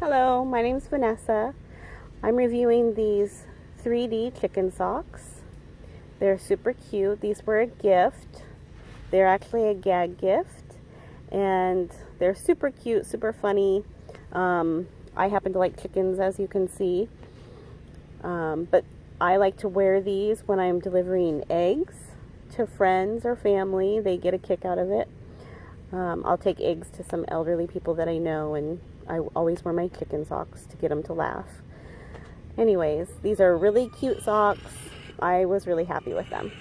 Hello, my name's Vanessa. I'm reviewing these 3D chicken socks. They're super cute. These were a gift. They're actually a gag gift, and they're super cute, super funny. I happen to like chickens, as you can see, but I like to wear these when I'm delivering eggs to friends or family. They get a kick out of it. I'll take eggs to some elderly people that I know, and I always wear my chicken socks to get them to laugh. Anyways, these are really cute socks. I was really happy with them.